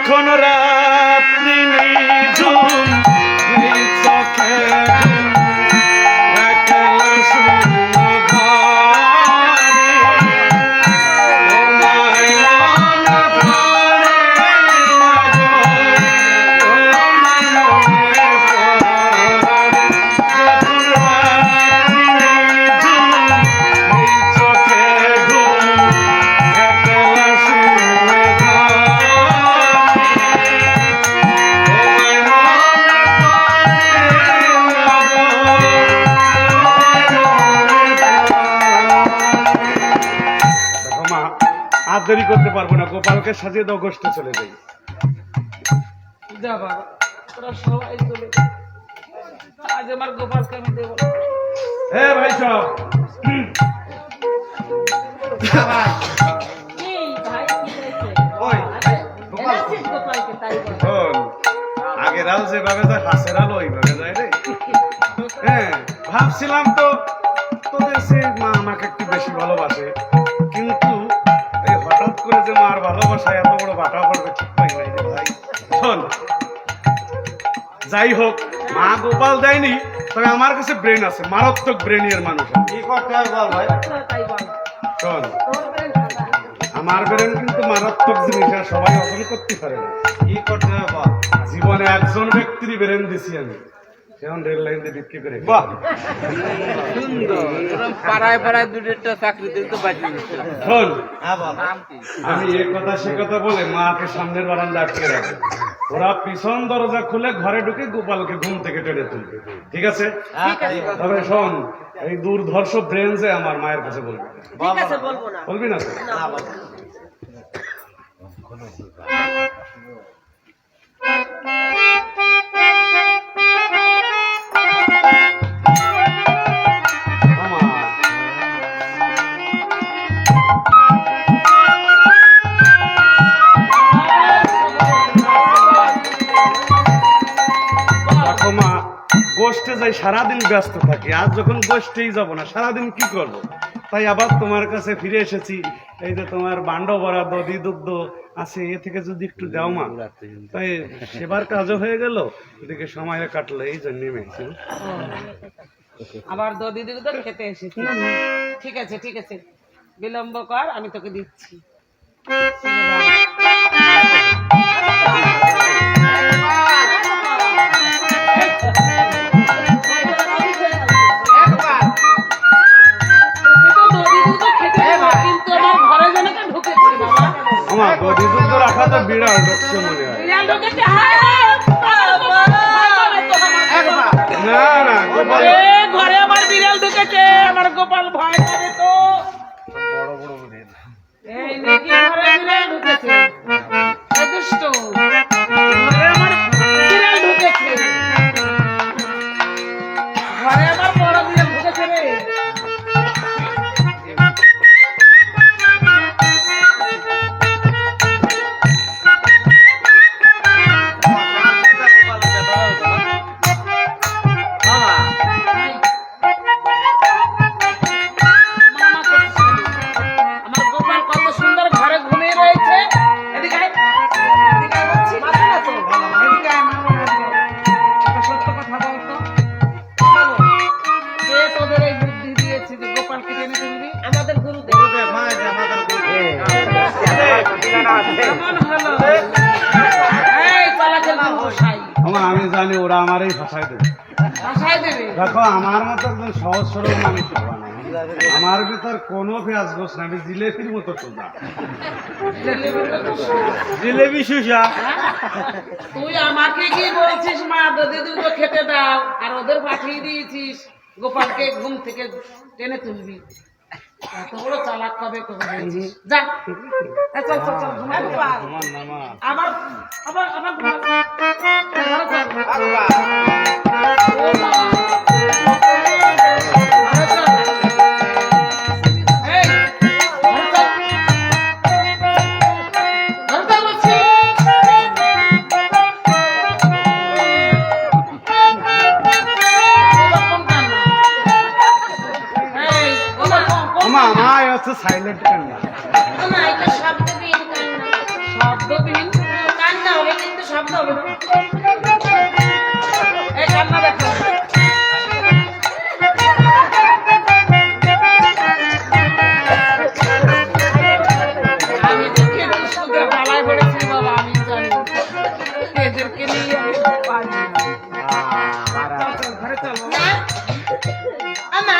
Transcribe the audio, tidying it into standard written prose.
যখন রাত্রি নিঝুম চোখে একলা শূন্য ঘরে তোমায় মনে পড়ে না গো, তোমায় মনে পড়ে। যখন রাত্রি নিঝুম চোখে ঘুম একলা শূন্য আর দেরি করতে পারবো না, গোপালকে সাজিয়ে দাও, গোষ্ঠে চলে যাই। যা বাবা, তোরা সবাই চলে যা। আজ আমার গোপালকে আমি দেবো। হে ভাই সব আগের আল যেভাবে যায় হাসের আলো ওইভাবে যায় রে। হ্যাঁ ভাবছিলাম তো তোদের সে মা আমাকে একটু বেশি ভালোবাসে, কিন্তু এই হঠাৎ করে যে মার ভালোবাসায় এত বড় বাটা পড়বে ঠিক পাই নাই রে ভাই। শোন, যাই হোক মা গোপাল দেয়নি, তবে আমার কাছে ব্রেন আছে, মারাত্মক ব্রেনিয়ার মানুষ। কি করতে হবে বল ভাই? শোন, আমার ব্রেন কিন্তু মারাত্মক জিনিস, আর সবাই অর্জন করতে পারে না। কি করতে হবে বল? জীবনে একজন ব্যক্তির ব্রেন দিছি আমি, সেখন রেল লাইন দিয়ে বিক্রি করে। বাহ সুন্দর, পাড়ায় পাড়ায় দুটো চাকরি দিতে পারি। শোন, আমি এই কথা সে কথা বলে মাকে সামনের বারান্দা আটকে রাখে, ওরা পিছন দরজা খুলে ঘরে ঢুকে গোপালকে ঘুম থেকে টেনে তুলবে, ঠিক আছে? তবে শোন, এই দুর্ধর্ষ ব্রেন যে আমার মায়ের কাছে বলবি, বলবি না? গোষ্ঠে যাই, সারাদিন ব্যস্ত থাকি, আজ যখন গোষ্ঠেই যাব না, সারাদিন কি করব? তাই আবার তোমার কাছে ফিরে এসেছি। এই যে তোমার বান্ড বড়া দধি দুগ্ধ আছে, এ থেকে যদি একটু দাও মা, তাই সেবার কাজও হয়ে গেল, এদিকে সময় কাটলো, এই জন্য নেমেছি। আবার দধি দুগ্ধ খেতে এসেছি। ঠিক আছে ঠিক আছে, বিলম্ব কর, আমি তোকে দিচ্ছি। রাখা তো বিড়াল ঢুকছে মনে হয়। না না, ঘরে আমার বিড়াল ঢুকেছে, আমার গোপাল ভয় করে তো। বড় বড় বিড়াল, এই নাকি ঘরে বিড়াল ঢুকেছে, দুষ্ট ঘরে আমার বিড়াল ঢুকেছে, ঘরে আমার বড় বিড়াল ঢুকেছে রে। আমি জানি ওরা আমারই ভাষায় দেবে। দেখো, আমার মতো একজন সহজ সরল মানুষ হবা না, আমার ভিতর কোনো পেঁয়াজ গোস না, আমি জিলেবির মতো সোজা, জিলেবি সুসা। তুই আমাকে কি বলছিস মা দধি দুগ্ধ খেতে দাও, আর ওদের পাঠিয়ে দিয়েছিস গোপালকে ঘুম থেকে টেনে তুলবি। এত বড় চালাক কবে যা, চল চল চল, আবার আবার আবার সাইলেন্ট কান্না, শব্দবিহীন কান্না শব্দ হবে না এই কান্না দেখো আমি দেখে দুষ্টুদের পালায় পড়েছি বাবা আমি জানি এদেরকে নিয়ে আমি পারি না চল চল ঘরে চল বাবা। আমা